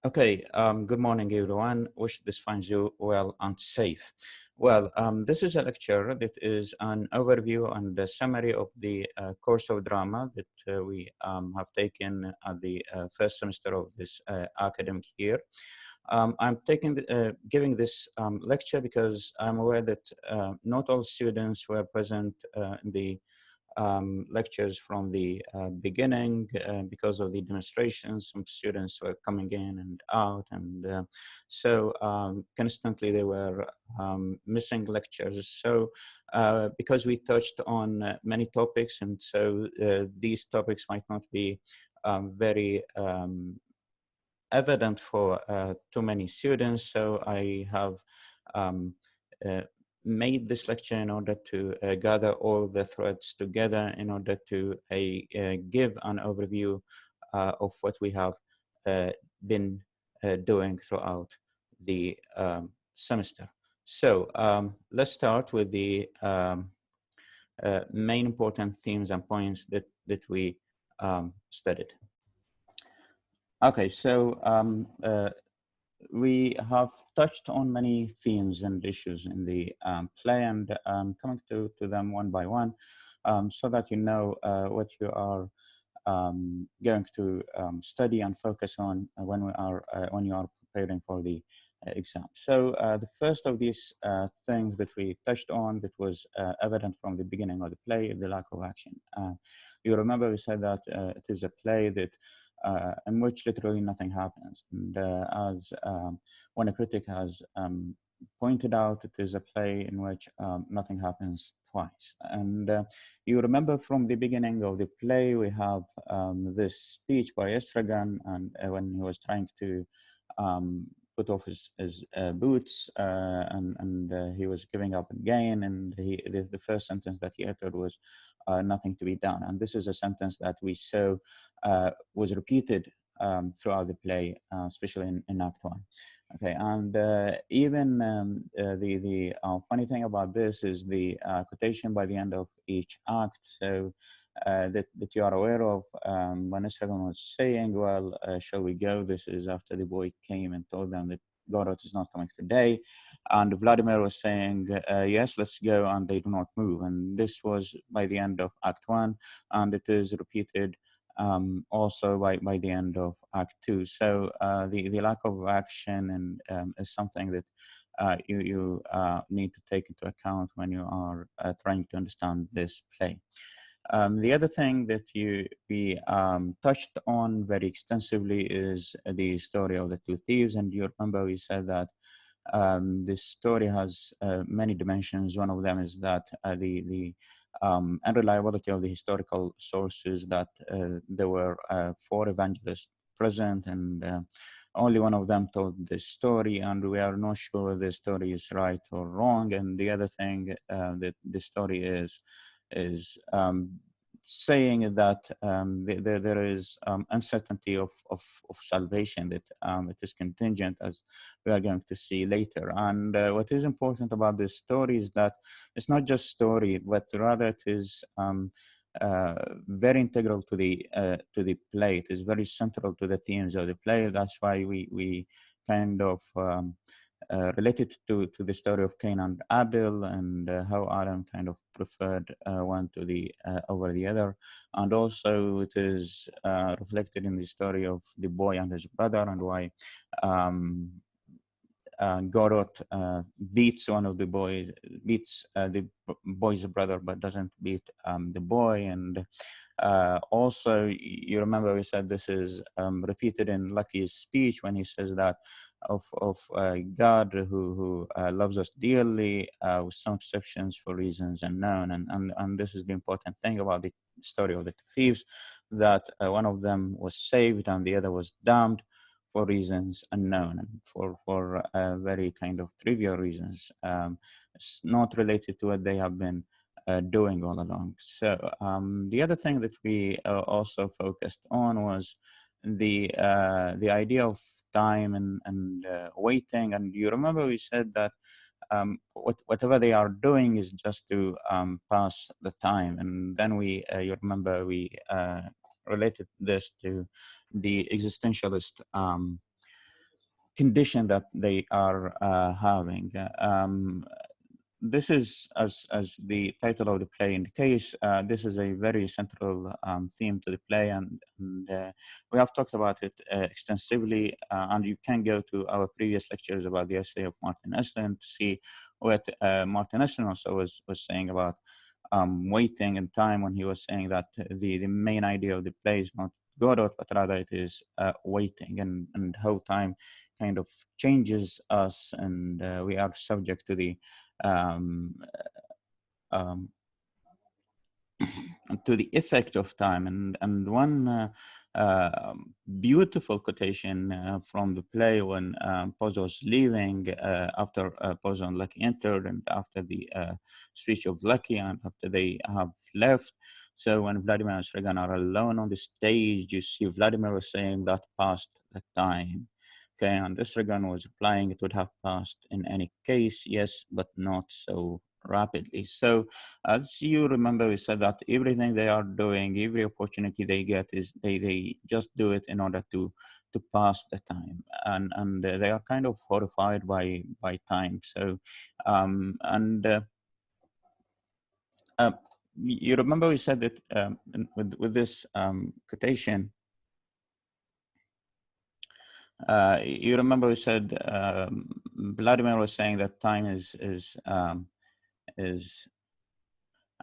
Okay, good morning, everyone. Wish this finds you well and safe. Well, this is a lecture that is an overview and a summary of the course of drama that we have taken at the first semester of this academic year. I'm giving this lecture because I'm aware that not all students were present in the lectures from the beginning because of the demonstrations. Some students were coming in and out, and so constantly they were missing lectures. So because we touched on many topics, and so these topics might not be very evident for too many students. So I have um, uh, made this lecture in order to gather all the threads together in order to give an overview of what we have uh, been doing throughout the semester. So let's start with the main important themes and points that we studied. Okay, so we have touched on many themes and issues in the play, and coming to them one by one, so that you know what you are going to study and focus on when you are preparing for the exam. So the first of these things that we touched on that was evident from the beginning of the play, the lack of action. You remember we said that it is a play that in which literally nothing happens. And as one critic has pointed out, it is a play in which nothing happens twice. And you remember from the beginning of the play, we have this speech by Estragan, and when he was trying to put off his boots, and he was giving up again, and the first sentence that he uttered was nothing to be done. And this is a sentence that we saw was repeated throughout the play, especially in Act 1. Okay, and even the funny thing about this is the quotation by the end of each act. So that you are aware of when Estragon was saying, well, shall we go? This is after the boy came and told them that Godot is not coming today. And Vladimir was saying, yes, let's go, and they do not move. And this was by the end of Act 1, and it is repeated also by the end of Act 2. So the lack of action and is something that you need to take into account when you are trying to understand this play. The other thing that we touched on very extensively is the story of the two thieves. And you remember we said that this story has many dimensions. One of them is that the unreliability of the historical sources, that there were four evangelists present, and only one of them told this story, and we are not sure the story is right or wrong. And the other thing that the story is saying that there is uncertainty of salvation, that it is contingent, as we are going to see later. And what is important about this story is that it's not just story, but rather it is very integral to the play. It is very central to the themes of the play. That's why we kind of related to the story of Cain and Abel, and how Adam kind of preferred one to the over the other. And also it is reflected in the story of the boy and his brother, and why Godot beats one of the boys, beats the boy's brother, but doesn't beat the boy. And also, you remember we said this is repeated in Lucky's speech when he says that of God who loves us dearly, with some exceptions for reasons unknown. And this is the important thing about the story of the two thieves, that one of them was saved and the other was damned for reasons unknown, and for very kind of trivial reasons. It's not related to what they have been doing all along. So the other thing that we also focused on was the idea of time and waiting. And you remember we said that whatever they are doing is just to pass the time. And then you remember we related this to the existentialist condition that they are having. This is, as the title of the play indicates, this is a very central theme to the play, and we have talked about it extensively. And you can go to our previous lectures about the essay of Martin Esslin to see what Martin Esslin also was saying about waiting and time, when he was saying that the main idea of the play is not Godot, but rather it is waiting, and how time kind of changes us, and we are subject to the um, um, to the effect of time. And one beautiful quotation from the play, when Pozo was leaving after Pozo and Lucky entered, and after the speech of Lucky, and after they have left. So when Vladimir and Sregan are alone on the stage, you see Vladimir was saying that passed the time. Okay, and Sregan was replying, it would have passed in any case, yes, but not so rapidly. So as you remember, we said that everything they are doing, every opportunity they get, is they just do it in order to pass the time, and they are kind of horrified by time. So and uh, you remember we said that with this quotation, you remember we said Vladimir was saying that time is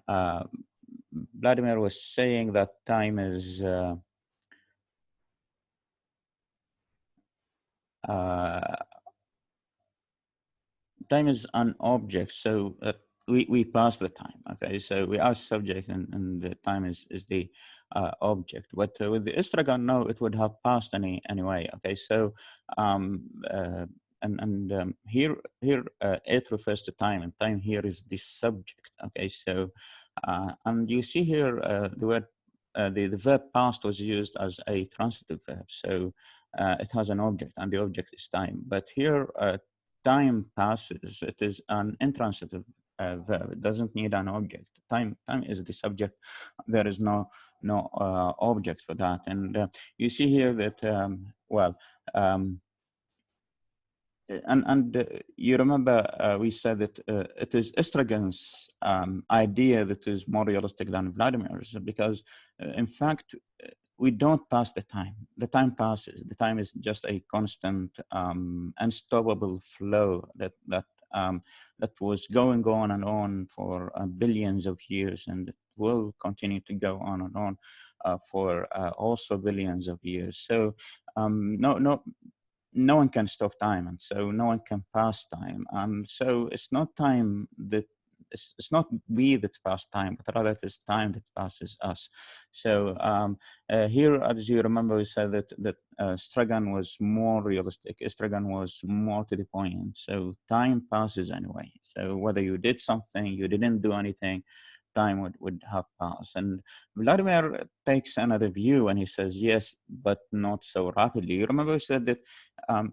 uh, Vladimir was saying that time is uh, time is an object, so we pass the time. Okay, so we are subject, and the time is the object. But with the estragon, no, it would have passed anyway. Okay, so um, uh, here it refers to time, and time here is the subject. Okay, so and you see here the word. The verb past was used as a transitive verb, so it has an object, and the object is time. But here, time passes. It is an intransitive verb. It doesn't need an object. Time is the subject. There is no object for that. And you see here that well. And you remember we said that it is Estragon's idea that is more realistic than Vladimir's, because in fact we don't pass the time. The time passes. The time is just a constant, unstoppable flow that was going on and on for billions of years, and it will continue to go on and on for also billions of years. So no one can stop time, and so no one can pass time. And so it's not time that it's not we that pass time, but rather it is time that passes us. So here, as you remember, we said that Stragan was more realistic. Stragan was more to the point. So time passes anyway. So whether you did something, you didn't do anything, time would have passed. And Vladimir takes another view, and he says, yes, but not so rapidly. You remember we said that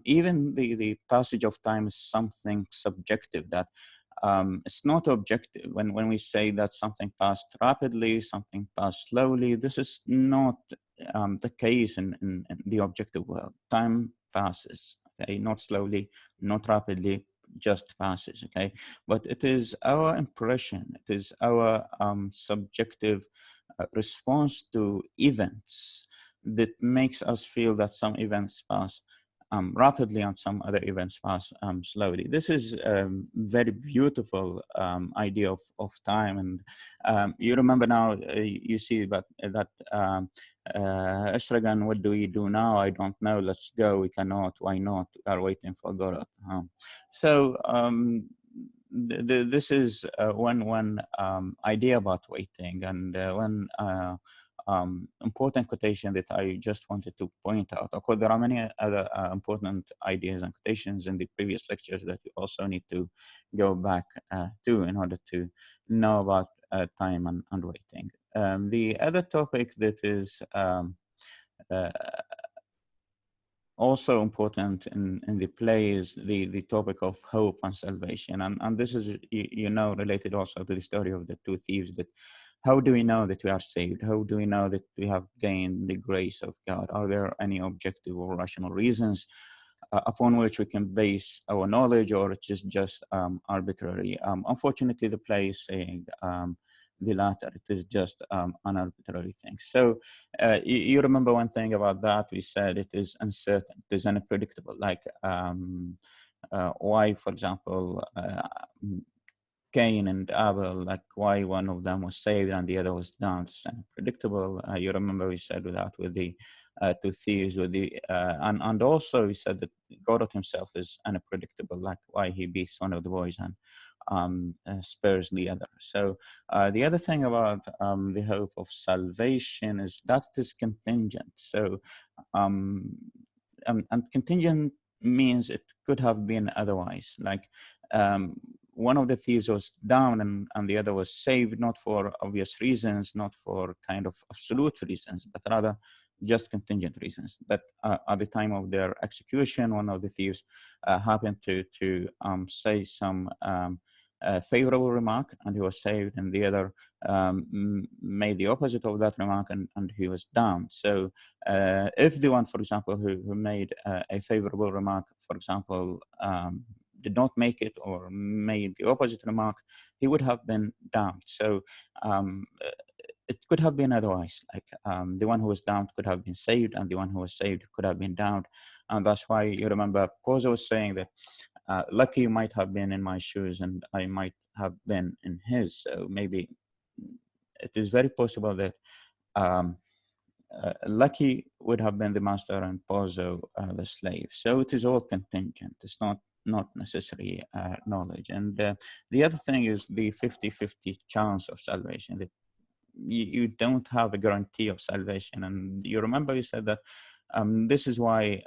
even the passage of time is something subjective, that it's not objective. When we say that something passed rapidly, something passed slowly, this is not the case in the objective world. Time passes, okay, not slowly, not rapidly, just passes, okay? But it is our impression, it is our subjective response to events that makes us feel that some events pass rapidly and some other events pass slowly. This is a very beautiful idea of time. And you remember now, you see that Estragan, what do we do now? I don't know. Let's go. We cannot. Why not? We are waiting for Godot. So this is one idea about waiting, and one important quotation that I just wanted to point out. Of course, there are many other important ideas and quotations in the previous lectures that you also need to go back to in order to know about time and waiting. The other topic that is uh, also important in the play is the topic of hope and salvation. And this is, related also to the story of the two thieves, that how do we know that we are saved? How do we know that we have gained the grace of God? Are there any objective or rational reasons upon which we can base our knowledge, or it's just arbitrary. Unfortunately, the play is saying the latter. It is just an arbitrary thing. So you remember one thing about that? We said it is uncertain, it is unpredictable. Like why, for example, Cain and Abel, like why one of them was saved and the other was damned. It's unpredictable. You remember we said that with the two thieves, with the and also we said that Godot himself is unpredictable, like why he beats one of the boys and spares the other. So the other thing about the hope of salvation is that it is contingent. So um, and contingent means it could have been otherwise. Like one of the thieves was down and the other was saved, not for obvious reasons, not for kind of absolute reasons, but rather just contingent reasons. That at the time of their execution, one of the thieves happened to say some favorable remark and he was saved, and the other made the opposite of that remark and he was down. So if the one, for example, who made a favorable remark, for example, did not make it or made the opposite remark, he would have been down. So it could have been otherwise. Like the one who was downed could have been saved, and the one who was saved could have been downed. And that's why you remember Pozo was saying that lucky you might have been in my shoes and I might have been in his. So maybe it is very possible that Lucky would have been the master and Pozo the slave. So it is all contingent. It's not necessary knowledge. And the other thing is the 50-50 chance of salvation. That you don't have a guarantee of salvation. And you remember you said that this is why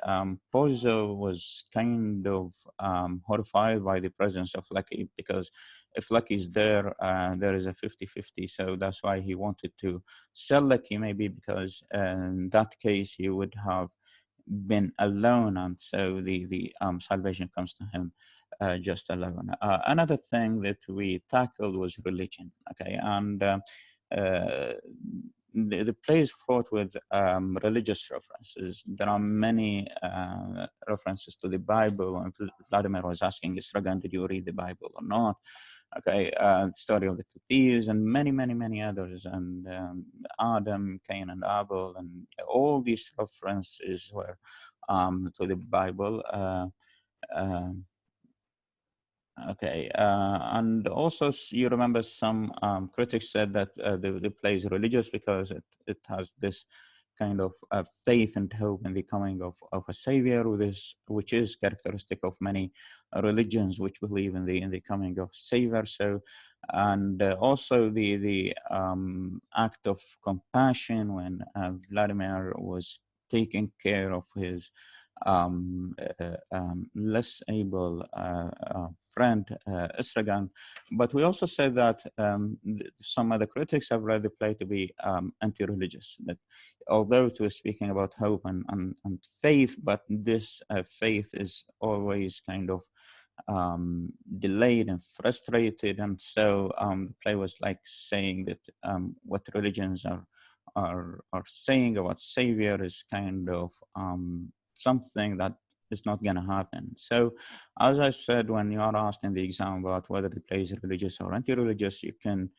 Pozo was kind of horrified by the presence of Lucky, because if Lucky is there, there is a 50-50. So that's why he wanted to sell Lucky, maybe because in that case he would have been alone, and so the salvation comes to him just alone. Another thing that we tackled was religion. Okay, and the play is fraught with religious references. There are many references to the Bible. And Vladimir was asking Isragan, did you read the Bible or not? Okay, the story of the two thieves and many others, and Adam, Cain, and Abel, and all these references were to the Bible. Um Okay, and also you remember some critics said that the play is religious because it has this kind of faith and hope in the coming of a savior, which is characteristic of many religions which believe in the coming of savior. So, and also the act of compassion when Vladimir was taking care of his less able friend Estragan. But we also said that some other critics have read the play to be anti-religious, that although it was speaking about hope and faith, but this faith is always kind of delayed and frustrated. And so the play was like saying that what religions are saying about savior is kind of something that is not going to happen. So, as I said, when you are asked in the exam about whether the play is religious or anti-religious, you can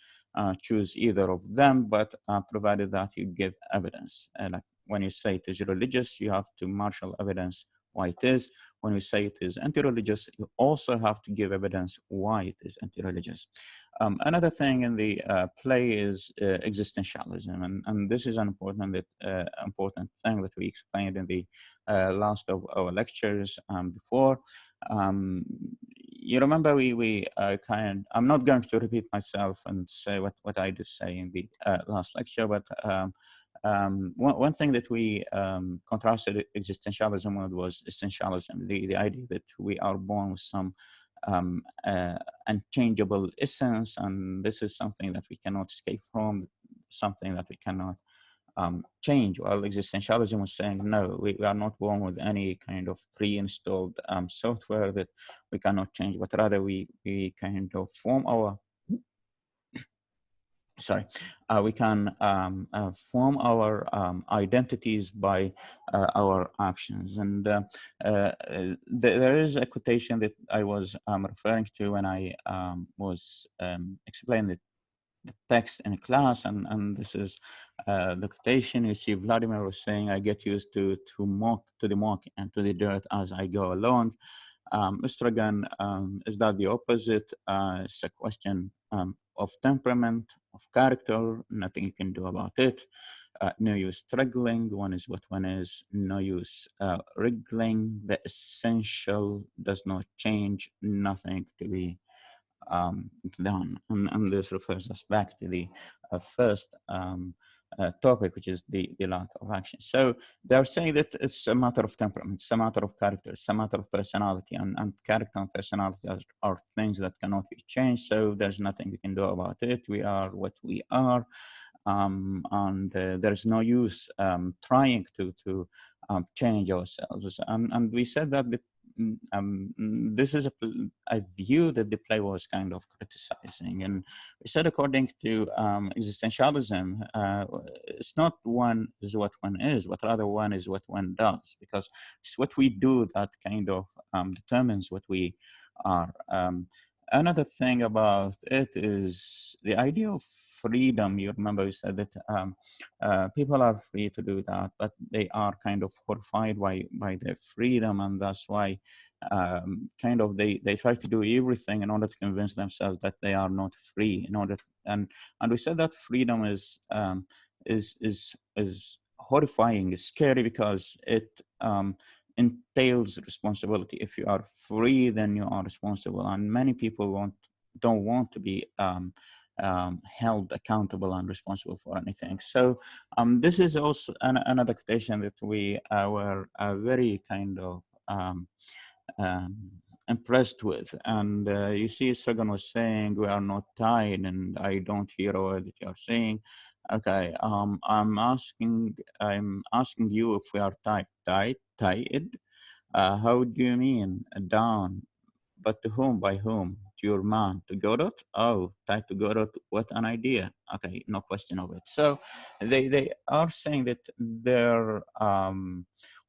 choose either of them, but provided that you give evidence. Like when you say it is religious, you have to marshal evidence why it is. When we say it is anti-religious, you also have to give evidence why it is anti-religious. Another thing in the play is existentialism, and this is an important thing that we explained in the last of our lectures before. Um, you remember we I'm not going to repeat myself and say what I did say in the last lecture, but one thing that we contrasted existentialism with was essentialism, the idea that we are born with some unchangeable essence, and this is something that we cannot escape from, something that we cannot change. While existentialism was saying, no, we are not born with any kind of pre-installed software that we cannot change, but rather we kind of form our sorry, we can form our identities by our actions. And there is a quotation that I was referring to when I was explaining the text in class, and this is the quotation. You see, Vladimir was saying, "I get used to the muck and to the dirt as I go along." Estragon is that the opposite. It's a question of temperament, of character, nothing you can do about it. No use struggling, one is what one is, no use wriggling. The essential does not change, nothing to be done. And this refers us back to the first topic, which is the lack of action. So they're saying that it's a matter of temperament, it's a matter of character, it's a matter of personality, and character and personality are things that cannot be changed. So there's nothing we can do about it. We are what we are. And there's no use trying to change ourselves. And we said that this is a view that the play was kind of criticizing. And we said, according to existentialism, it's not one is what one is, but rather one is what one does, because it's what we do that kind of determines what we are. Another thing about it is the idea of freedom. You remember we said that people are free to do that, but they are kind of horrified by their freedom, and that's why kind of they try to do everything in order to convince themselves that they are not free. In order and we said that freedom is horrifying, is scary, because it entails responsibility. If you are free, then you are responsible, and many people don't want to be held accountable and responsible for anything. So this is also another quotation that we were very kind of um, impressed with. And you see, Sagan was saying, "We are not tied," and I don't hear a word that you are saying. Okay, I'm asking you if we are tied. How do you mean down? But to whom? By whom? To your man? To Godot? Oh, tied to Godot. What an idea. Okay, no question of it. So they are saying that they're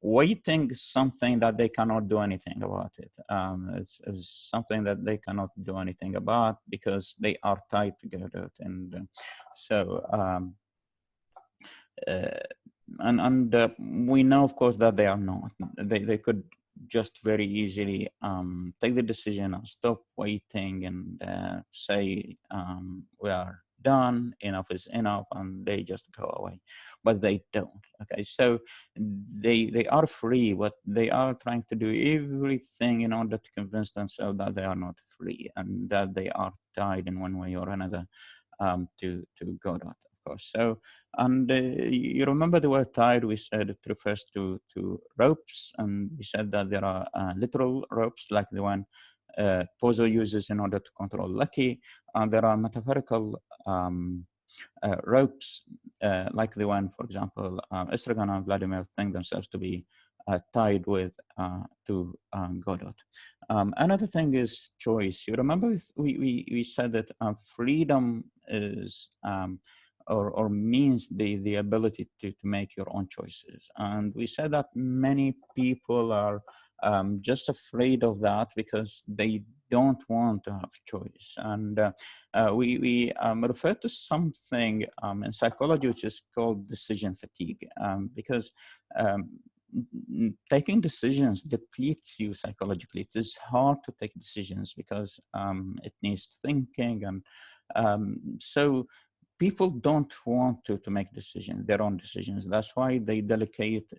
waiting something that they cannot do anything about it. It's something that they cannot do anything about because they are tied to Godot. And so uh, and we know, of course, that they are not. They could just very easily take the decision and stop waiting and say we are done, enough is enough, and they just go away. But they don't. Okay, so they are free, but they are trying to do everything in order to convince themselves that they are not free and that they are tied in one way or another to Godot, of course. So, and you remember the word tied, we said it refers to ropes, and we said that there are literal ropes like the one Pozo uses in order to control Lucky, and there are metaphorical ropes like the one, for example, Estragon and Vladimir think themselves to be tied with to Godot. Another thing is choice. You remember we said that freedom is or means the ability to make your own choices. And we said that many people are just afraid of that because they don't want to have choice. And we refer to something in psychology which is called decision fatigue, because um, taking decisions depletes you psychologically. It is hard to take decisions because it needs thinking, and so people don't want to make decisions, their own decisions. That's why they delegate,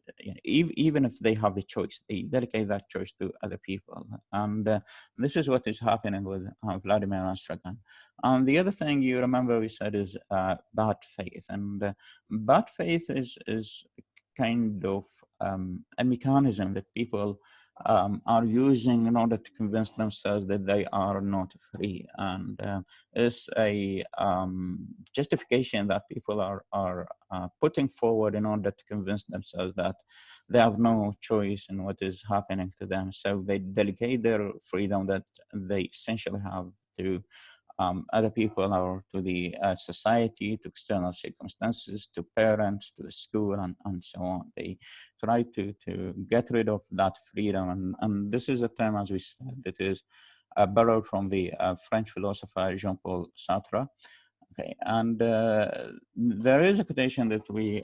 even if they have the choice, they delegate that choice to other people. And this is what is happening with Vladimir Astragan. And the other thing you remember we said is bad faith. And bad faith is kind of a mechanism that people are using in order to convince themselves that they are not free. And is a justification that people are putting forward in order to convince themselves that they have no choice in what is happening to them. So they delegate their freedom that they essentially have to other people or to the society, to external circumstances, to parents, to the school, and so on. They try to get rid of that freedom. And this is a term, as we said, that is borrowed from the French philosopher Jean-Paul Sartre. Okay, and there is a quotation that we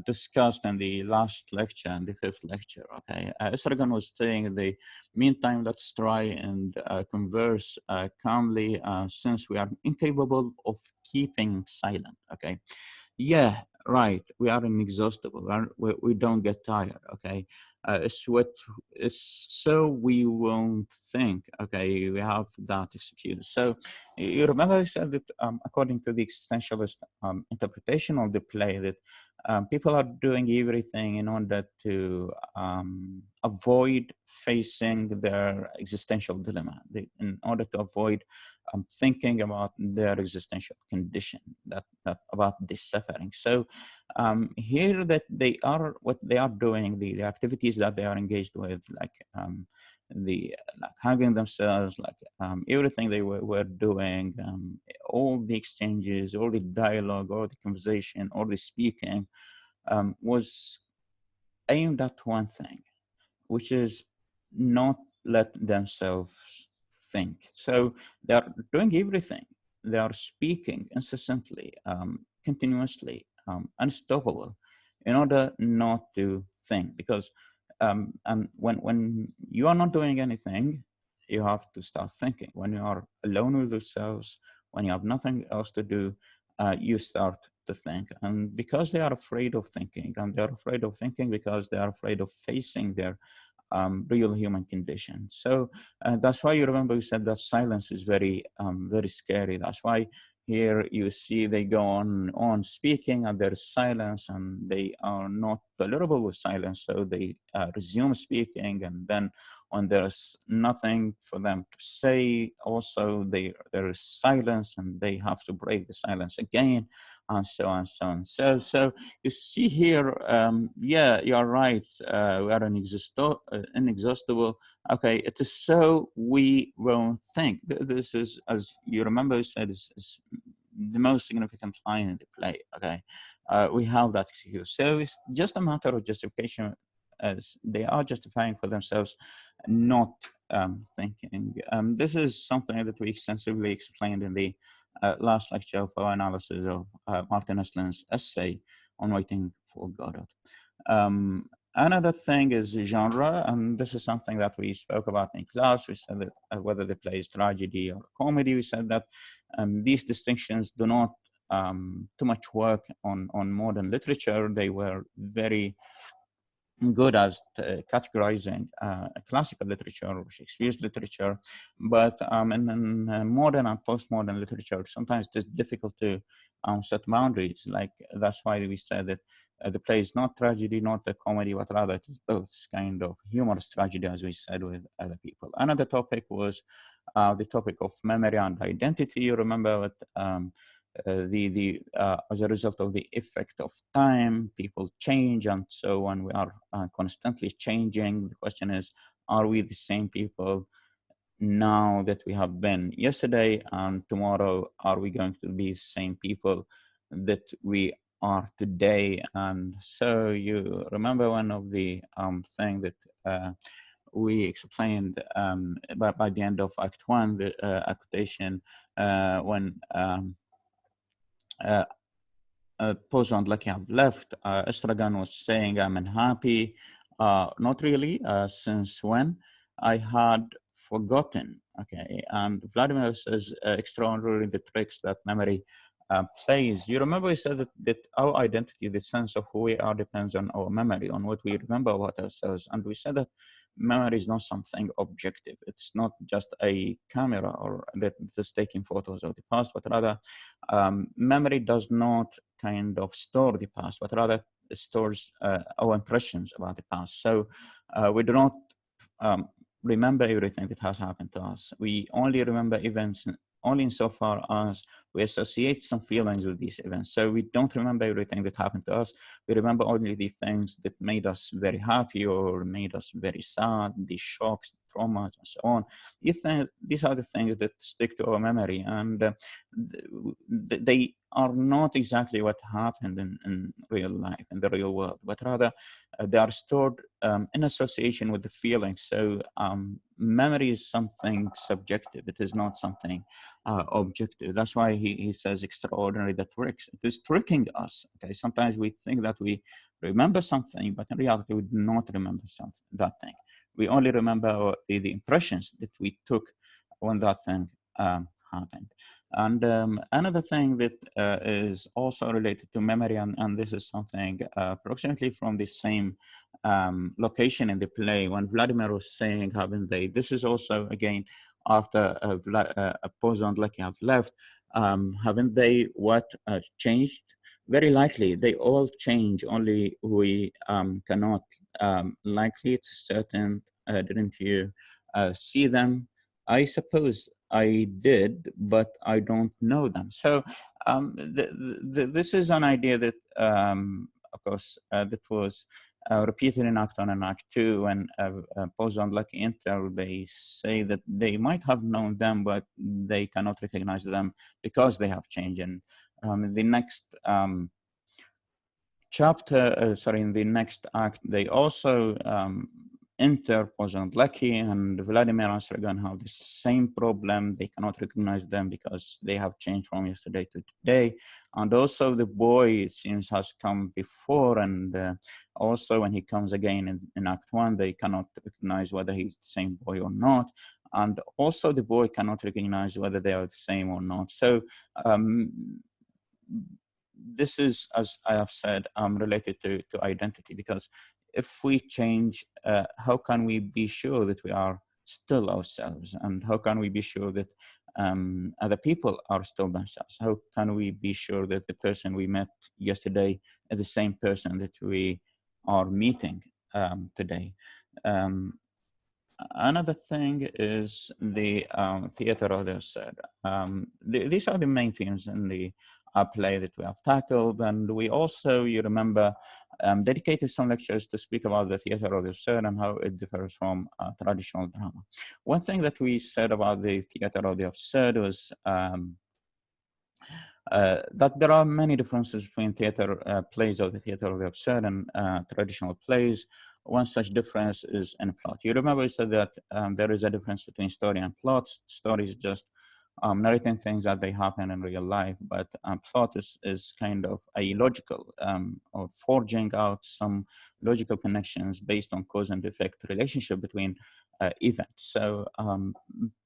discussed in the last lecture, in the fifth lecture. Okay, Estrogen was saying, in the meantime, let's try and converse calmly, since we are incapable of keeping silent. Okay, yeah, right. We are inexhaustible. We don't get tired. Okay, it's so we won't think. Okay, we have that executed. So you remember I said that according to the existentialist interpretation of the play, that people are doing everything in order to avoid facing their existential dilemma, in order to avoid thinking about their existential condition, that about this suffering. So here, that they are, what they are doing, the activities that they are engaged with, like the like hugging themselves, like everything they were doing, all the exchanges, all the dialogue, all the conversation, all the speaking, was aimed at one thing, which is not let themselves think. So they are doing everything. They are speaking incessantly, continuously, unstoppable, in order not to think. Because and when you are not doing anything, you have to start thinking. When you are alone with yourselves, when you have nothing else to do, you start to think. And because they are afraid of thinking, and they're afraid of thinking because they are afraid of facing their real human condition. So that's why, you remember we said that silence is very, very scary. That's why here you see they go on speaking, and there's silence, and they are not tolerable with silence. So they resume speaking, and then when there's nothing for them to say, also there is silence, and they have to break the silence again, and so on, so on. So you see here, yeah, you're right. We are inexhaustible. Okay, it is so we won't think. This is, as you remember, you said, is the most significant line in the play. Okay, we have that excuse. So it's just a matter of justification, as they are justifying for themselves, not thinking. This is something that we extensively explained in the last lecture of our analysis of Martin Eslin's essay on waiting for Godot. Another thing is genre, and this is something that we spoke about in class. We said that whether the play is tragedy or comedy, we said that these distinctions do not too much work on modern literature. They were very good as categorizing classical literature or Shakespeare's literature, but in modern and postmodern literature, sometimes it's difficult to set boundaries. Like, that's why we said that the play is not tragedy, not a comedy, but rather it is both. It's kind of humorous tragedy, as we said with other people. Another topic was the topic of memory and identity. You remember what as a result of the effect of time, people change, and so on. We are constantly changing. The question is, are we the same people now that we have been yesterday, and tomorrow are we going to be the same people that we are today? And so you remember one of the thing that we explained by the end of Act 1, the quotation when Poisson, like you have left, Estragon was saying, I'm unhappy. Not really, since when? I had forgotten. Okay, and Vladimir says, extraordinarily, the tricks that memory plays. You remember we said that our identity, the sense of who we are, depends on our memory, on what we remember about ourselves. And we said that memory is not something objective. It's not just a camera or that is taking photos of the past, but rather memory does not kind of store the past, but rather stores our impressions about the past. So we do not remember everything that has happened to us. We only remember events only insofar as we associate some feelings with these events. So we don't remember everything that happened to us. We remember only the things that made us very happy or made us very sad, the shocks, traumas, and so on. You think these are the things that stick to our memory, and they are not exactly what happened in real life, in the real world, but rather they are stored in association with the feeling. So memory is something subjective. It is not something objective. That's why he says extraordinary that tricks. It is tricking us. Okay, sometimes we think that we remember something, but in reality, we do not remember something, that thing. We only remember the impressions that we took when that thing happened. And another thing that is also related to memory, and this is something approximately from the same location in the play, when Vladimir was saying, haven't they? This is also, again, after Pozo and Lucky have left, haven't they what changed? Very likely, they all change, only we cannot. Likely, it's certain, didn't you see them? I suppose I did, but I don't know them. So this is an idea that, of course, that was repeated in Act 1 and Act 2. When Pozo and Lucky enter, they say that they might have known them, but they cannot recognize them because they have changed. And the next in the next act, they also enter Pozo and Lucky, and Vladimir and Sergan have the same problem. They cannot recognize them because they have changed from yesterday to today. And also the boy, it seems, has come before, and also when he comes again in Act 1, they cannot recognize whether he's the same boy or not. And also the boy cannot recognize whether they are the same or not. So this is, as I have said, related to identity, because if we change, how can we be sure that we are still ourselves? And how can we be sure that other people are still themselves? How can we be sure that the person we met yesterday is the same person that we are meeting today? Another thing is the theater of the absurd. These are the main themes in the play that we have tackled, and we also, you remember, dedicated some lectures to speak about the theater of the absurd and how it differs from traditional drama. One thing that we said about the theater of the absurd was that there are many differences between theater plays of the theater of the absurd and traditional plays. One such difference is in plot. You remember we said that there is a difference between story and plot. Story is just narrating things that they happen in real life, but plot is kind of a logical or forging out some logical connections based on cause and effect relationship between events. So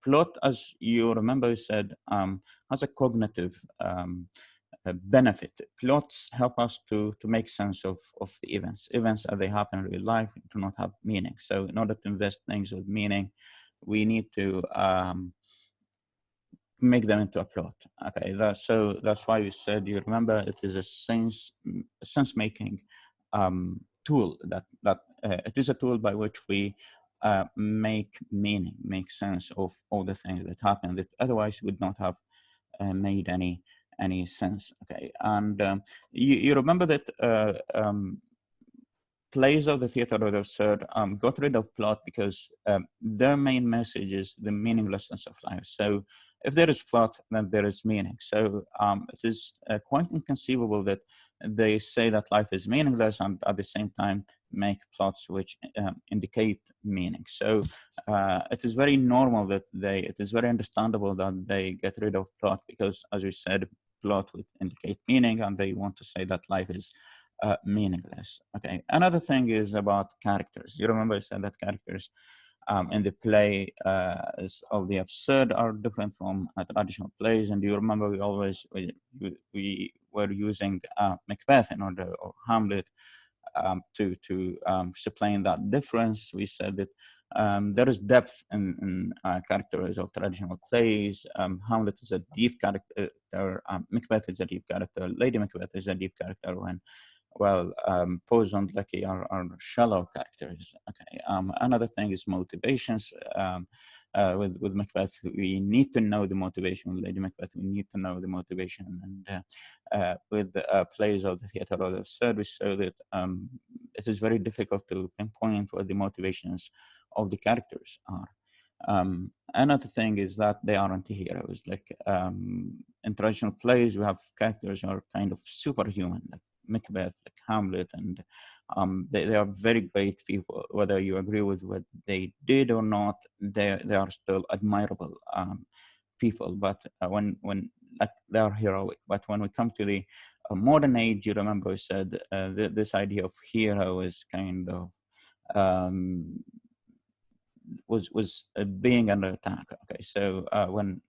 plot, as you remember, we said, has a cognitive benefit. Plots help us to make sense of the events. Events as they happen in real life do not have meaning. So in order to invest things with meaning, we need to make them into a plot. Okay, so that's why we said, you remember, it is a sense making tool that it is a tool by which we make meaning, make sense of all the things that happen that otherwise would not have made any sense. Okay, and you remember that plays of the theater of the absurd got rid of plot because their main message is the meaninglessness of life. So if there is plot, then there is meaning. So it is quite inconceivable that they say that life is meaningless and at the same time make plots which indicate meaning. So it is very normal that it is very understandable that they get rid of plot because, as we said, plot would indicate meaning, and they want to say that life is meaningless. Okay. Another thing is about characters. You remember I said that characters in the play of the absurd are different from traditional plays. And you remember we were using Macbeth in order, or Hamlet, to explain that difference. We said that there is depth in characters of traditional plays. Hamlet is a deep character. Macbeth is a deep character. Lady Macbeth is a deep character. Pozo and Lucky are shallow characters. Okay. Another thing is motivations. With Macbeth, we need to know the motivation. With Lady Macbeth, we need to know the motivation. And with plays of the theater of the absurd, we saw that it is very difficult to pinpoint what the motivations of the characters are. Another thing is that they are anti-heroes. Like in traditional plays, we have characters who are kind of superhuman, like Macbeth, like Hamlet, and they are very great people. Whether you agree with what they did or not, they are still admirable people. But when like they are heroic. But when we come to the modern age, you remember we said this idea of hero is kind of um, was being under attack. Okay, so when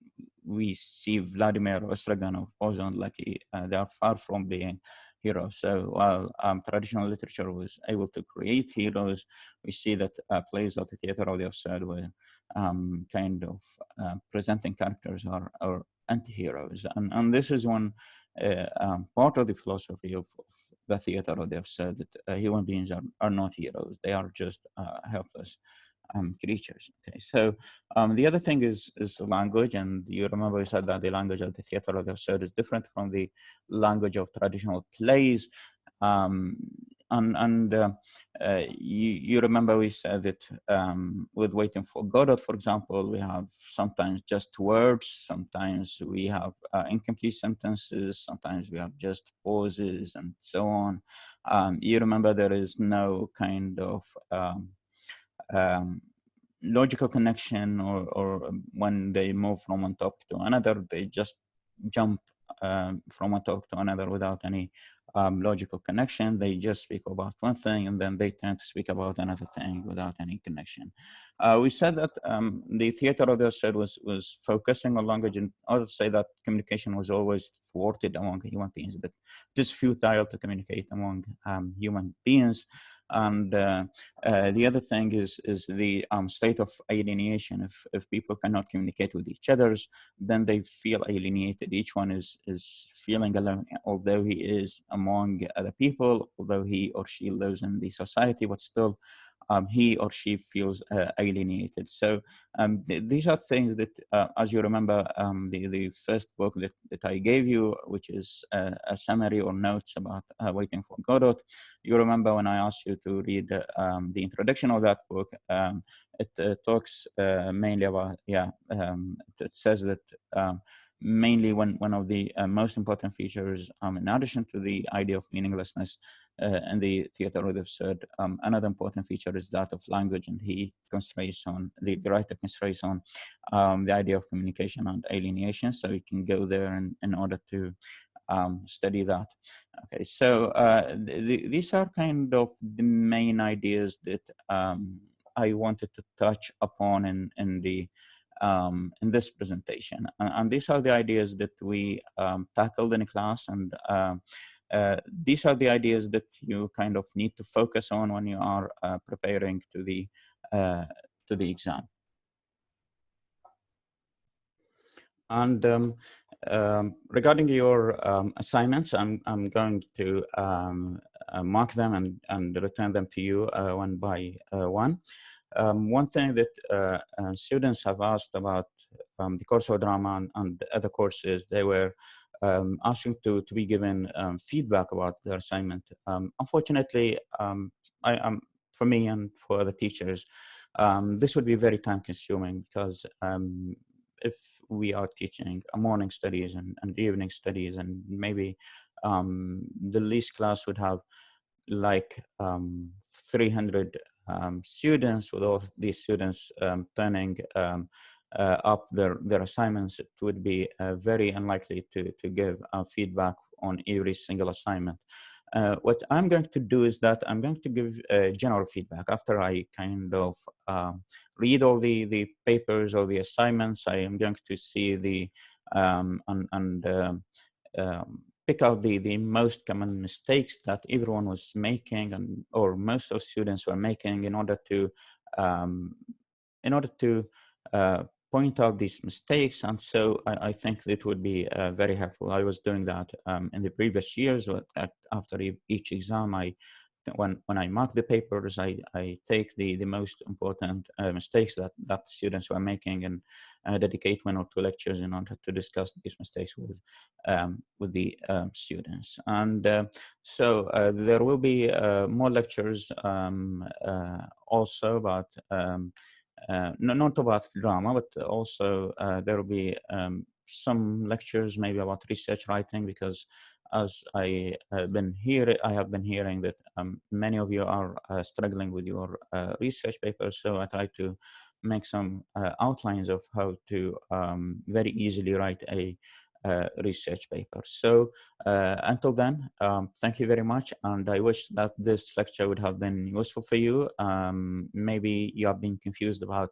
we see Vladimir Ostraganov, Ozon, like they are far from being heroes. So while traditional literature was able to create heroes, we see that plays of the theater of the absurd were kind of presenting characters are anti-heroes, and this is one part of the philosophy of the theater of the absurd, that human beings are not heroes; they are just helpless creatures. Okay, so the other thing is language, and you remember we said that the language of the theater of the absurd is different from the language of traditional plays. Um, you remember we said that with Waiting for Godot, for example, we have sometimes just words, sometimes we have incomplete sentences, sometimes we have just pauses, and so on. You remember there is no kind of um, logical connection, or when they move from one topic to another, they just jump from one topic to another without any logical connection. They just speak about one thing and then they tend to speak about another thing without any connection. We said that the theater of the absurd was focusing on language, and I would say that communication was always thwarted among human beings, that it is futile to communicate among human beings. And the other thing is the state of alienation. If people cannot communicate with each other, then they feel alienated. Each one is feeling alone, although he is among other people, although he or she lives in the society, but still he or she feels alienated. So these are things that, as you remember, the first book that I gave you, which is a summary or notes about Waiting for Godot. You remember when I asked you to read the introduction of that book, it talks mainly about, it says that mainly one of the most important features, in addition to the idea of meaninglessness in the theater of the absurd, another important feature is that of language, and he concentrates on, the writer concentrates on the idea of communication and alienation, so you can go there in order to study that. Okay, so these are kind of the main ideas that I wanted to touch upon in this presentation, and these are the ideas that we tackled in class, and these are the ideas that you kind of need to focus on when you are preparing uh, to the exam. And regarding your assignments, I'm going to mark them and return them to you one by one. One thing that students have asked about the course of drama and other courses, they were asking to be given feedback about their assignment. Unfortunately, for me and for other teachers, this would be very time consuming, because if we are teaching a morning studies and evening studies, and maybe the least class would have like 300 students, with all these students turning up their assignments, it would be very unlikely to give feedback on every single assignment. What I'm going to do is that I'm going to give general feedback after I kind of read all the papers or the assignments. I am going to see the pick out the most common mistakes that everyone was making, and or most of students were making, um, in order to point out these mistakes. And so I think it would be very helpful. I was doing that in the previous years. After each exam, I when I mark the papers, I take the most important mistakes that students were making, and dedicate 1 or 2 lectures in order to discuss these mistakes with the students. And so there will be more lectures also about not about drama, but also there will be some lectures maybe about research writing, because as I have been hearing that many of you are struggling with your research papers. So I try to make some outlines of how to very easily write a research paper. So until then, thank you very much, and I wish that this lecture would have been useful for you. Maybe you have been confused about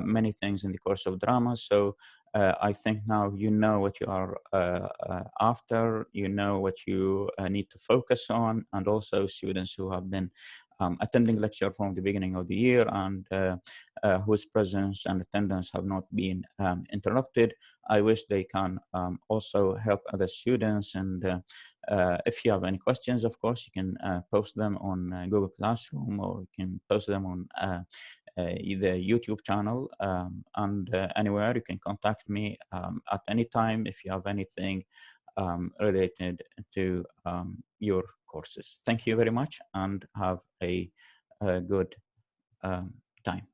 many things in the course of drama. So I think now you know what you are after, you know what you need to focus on, and also students who have been attending lecture from the beginning of the year and whose presence and attendance have not been interrupted. I wish they can also help other students. And if you have any questions, of course, you can post them on Google Classroom, or you can post them on the YouTube channel, and anywhere. You can contact me at any time if you have anything related to your courses. Thank you very much, and have a good time.